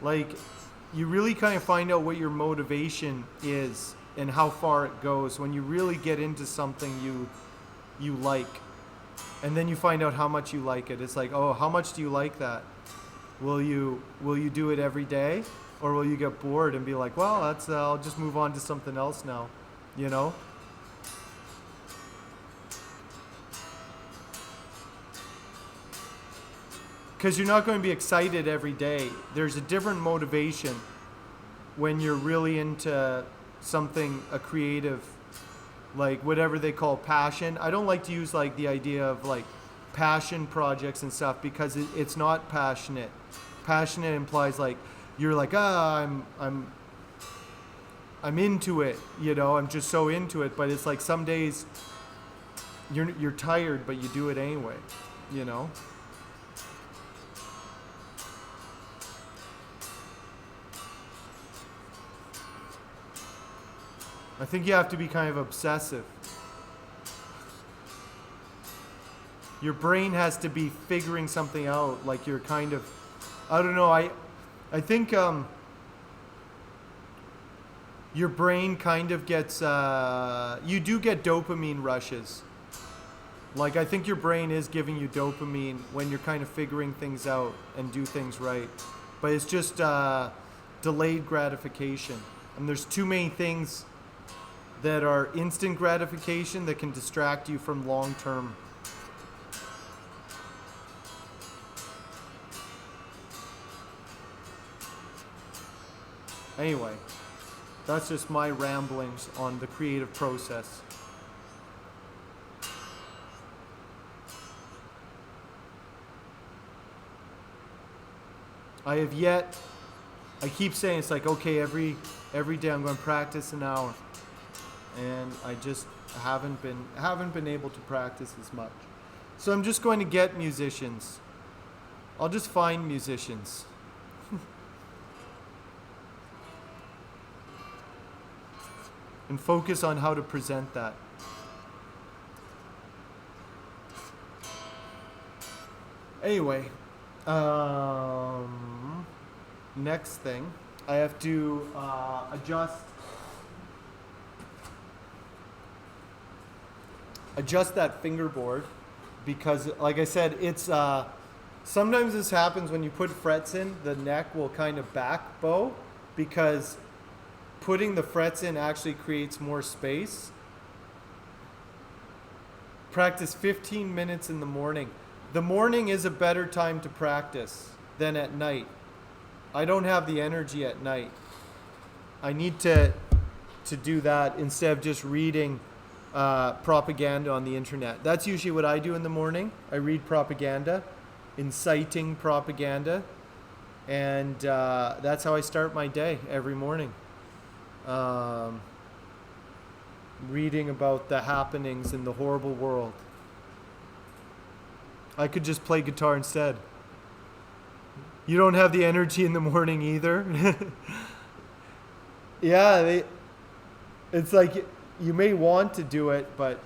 Like, you really kind of find out what your motivation is and how far it goes when you really get into something you like, and then you find out how much you like it. It's like, oh, how much do you like that? Will you do it every day, or will you get bored and be like, well, that's I'll just move on to something else now, you know? Because you're not going to be excited every day. There's a different motivation when you're really into something, a creative, like whatever they call passion. I don't like to use like the idea of like passion projects and stuff, because it's not passionate. Passionate implies like you're like, I'm into it, you know, I'm just so into it. But it's like some days you're tired, but you do it anyway, you know. I think you have to be kind of obsessive. Your brain has to be figuring something out. Like you're kind of, I don't know. I think your brain kind of gets. You do get dopamine rushes. Like I think your brain is giving you dopamine when you're kind of figuring things out and do things right. But it's just delayed gratification. And there's too many things that are instant gratification that can distract you from long term. Anyway, that's just my ramblings on the creative process. I have yet, I keep saying it's like, okay, every day I'm going to practice an hour. And I just haven't been able to practice as much. So I'm just going to get musicians. I'll just find musicians. And focus on how to present that. Anyway, next thing, I have to adjust that fingerboard, because like I said, it's sometimes this happens when you put frets in, the neck will kind of back bow, because putting the frets in actually creates more space. Practice 15 minutes in the morning. The morning is a better time to practice than at night. I don't have the energy at night. I need to do that instead of just reading propaganda on the internet. That's usually what I do in the morning. I read propaganda, inciting propaganda, and that's how I start my day every morning. Reading about the happenings in the horrible world. I could just play guitar instead. You don't have the energy in the morning either. Yeah, it's like you may want to do it, but